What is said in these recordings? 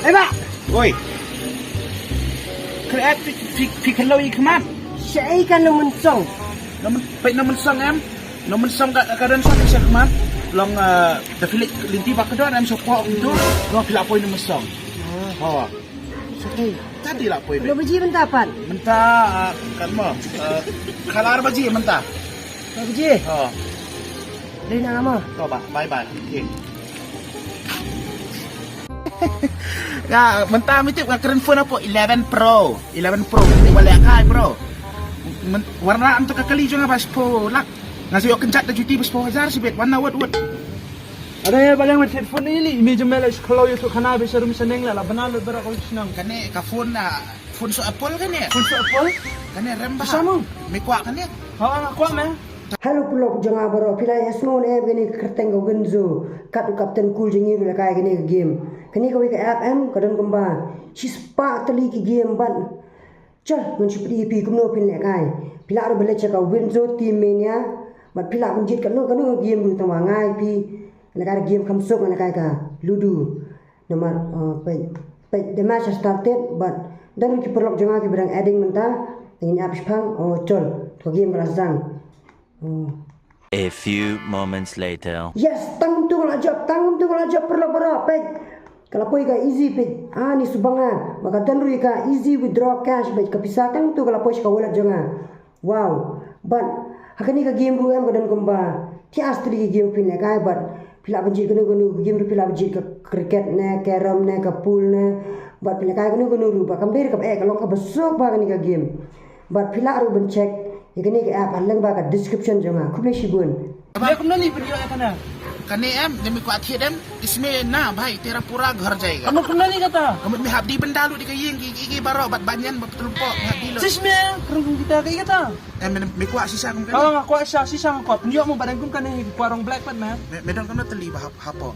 Pak. Oi. Kreat pi kalau ikman. Saya kan namun song. Namun sang em. Namun sang kadang sang siya kman. Long dafilik linti ba kadon em support itu. Long pila poin namun sang. Oh. Sakit. Tadi lah poin. Kalau biji mentah apa? Mentah kan mo. Kalar baji mentah. Kalau biji. Oh. Dari nama. Coba. Bye. Okay. Ya, mentah itu keren phone apa? 11 Pro ini wala kai bro. Warna untuk kali juga pas po lak. Ngasih yo kencat juti pas po hazar sibet warna wad. Ada ya paling macam phone ini image melas kalau itu kana bisa rum seneng lah benar berak kalau senang. Kane ka phone so Apple kan ya? Phone Apple? Kane rem ba? Sama. Me kwa kan ya? Ha aku mah. Halo pulau jangan baro pilai esmo gini kerteng go genzo katu kapten cool jengi le kai gini game kini kau ke FM kadang kemba si spa tali ki game ban chal mun si pi kumno pin le kai pila ro bele cheka genzo team mania bat pila mun jit kanu game ru tama ngai pi le kai game kamsok le kai ka ludu nomor pe the match started but dan ki perlok jangan ki berang adding mentah ingin apps pang chol to game kelasang. A few moments later. Yes, tanggung tu kalau job perlu pej. Kalau poi ka easy pej. Ni subanga. Maka tanru ka easy withdraw cash pej. Kapisa tanggung tu kalau poi ka wallet jonga. Wow. But hakani ka game ru em kadan kumba. Ti astri game pin ne kai but pila banjir kanu game ru pila banjir ka cricket ne, carom ne, ka pool ne. But pila kai kanu ru ba kamber ka kalau ka besok ba kani ka game. But pila ru ben check Ikani ke app halang ba ka description jonga kuble shibun. Dia kumna ni video kana. Kane em demi ku athi dem isme na bhai tera pura ghar jayega. Kamu kumna ni kata. Kamu me habdi bendalu di kayeng gigi baro bat banyan betul pok habdi lo. Sisme kerung kita kayak kata. Em me ku sisa kum kan. Oh aku sisa aku. Niyo mo badan kum kana kuarong black pat man. Medon kana teli hapo.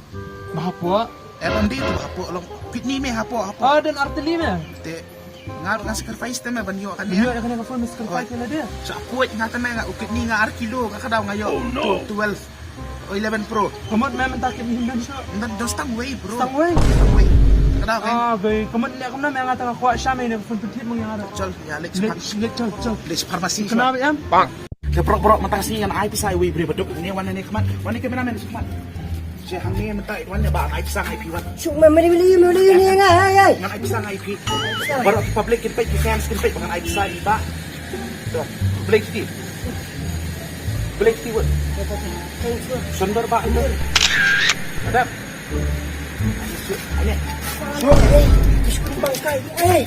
Mahapo. Em di tu hapo long pitni me hapo. Oh dan arteli me. Te ngaruh ngas sacrifice teme banyo kan Niyo kana ka phone sacrifice na dia. Sa puwet nga teme nga ukit ni nga arkilo nga kadaw ngayo. 12 o 11 Pro. Kamot me mentakit ni man siya. Ndan stang way bro. Stang way. Kadaw kan. Bay kamot ni ako na may ngata ka kuha siya may phone petit mo nga ara. Chol ya lex Chol. lex pharmacy. Kenapa ya? Bang. Ke bro mata kasi yan ay pisay way bre badok ni wan ni kaman. Wan ni kamera men sumat. Si hang ni mata wan ni ba ay pisang ay piwan. Suk mali ni nga ay. Ngan ay pisang ay pi. Baru public kin pay fans kin pay ngan ay pisang iba. To. Black tea. What? Sundar ba ito? Adap. Ano? Diskut bangkai. Eh.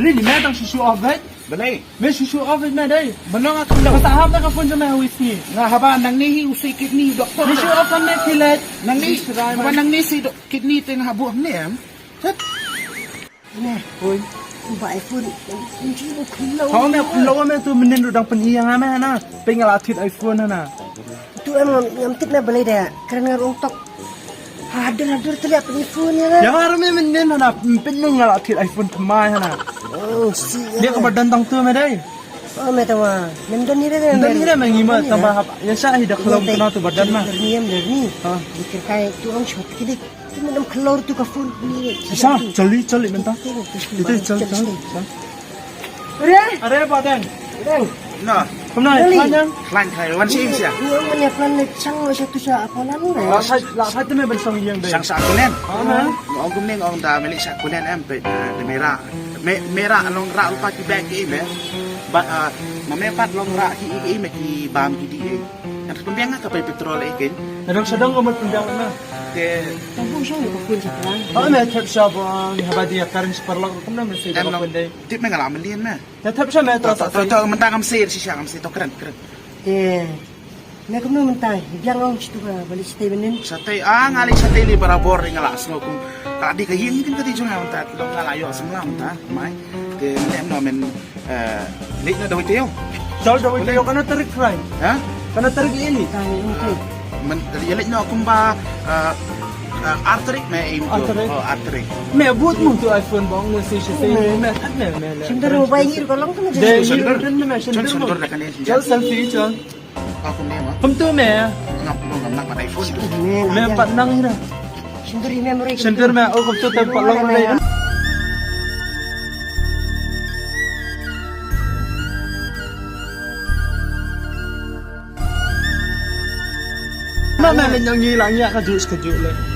Beli ni medang susu ovet. Balay. May susu ovet me day. Banong ako daw. Pasahap na ka phone sa may whiskey. Nga haba nang nihi usay kidney doktor. Susu ovet me kilat. Nang ni haba nang ni si kidney ting habuh ni em. Set. Nah, Oi. ba iPhone. Hindi mo kulo. Kau me kulo me tu menin udang peniyang ame na. Pengal atit iPhone na. Tu ngamtik na balay da. Karena ngarungtok. Hadir terlihat iPhone ya. Yang ara me menin na pengal atit iPhone kemai na. Oh, si. Dia ka badantang tu me day. Oh, metawa. Nandun ni rin. Dan ni me ngima tambah yang sa hidak kelom kena tu badan mah. Ni. Ha. Dikir kay tu ang shot kidik. Tu manam kelor tu ka phone ni. Sa cali mentah. Itu cali. Are badan. Dang. No. Kemana? Panjang. Lan kai wan si sia. Ni ang manya plan ni sang satu sa apalan ni. Sa tu me bensang yang day. Sang sa kunen. Ha. Ngong kumning ngong da milik sa kunen em pe de mera long ra ulpa ki bag ki me. Ba mamepat long ra ki me ki bam ki di. Ang kumbiang nga kapay petrol ikin. Nadang kamat penjang na. Te Tampung siya ni phone sa plan. Oh, may tap shop ang habadi karin sa parlang ko na may say em dapat long punday. tip me ngalaman lian me. Tap siya may To mentang am sir si siya am to keren. Eh. May kumno mentay. Biang ang situ ka balik stay benin. Sa tay ngali sa tay li para boring ngalas no kung tadi ka yin din ka di junga unta long ngalayo asam unta mai. Te em no men lit na dawit yo. Jauh ito yung kana tarik fry. Ha? Kana tarik ini. Tayo okay. Men yalit no kumba arterik me aim Arterik? oh arterik. May abot mo to iPhone ba ang message sa iyo. May at may. Sundar mo ba ingir ko lang to Dahil Sundar. yun rin naman. Sundar na kanil. Jal selfie jal. Ako ni mo. Kumto me. Ngap nak mat iPhone. Men, Men pat nang ina. Sendiri memory. Sentir me oh kap tu tempat long na. Mana yang ngilang ya kaju sekejut le.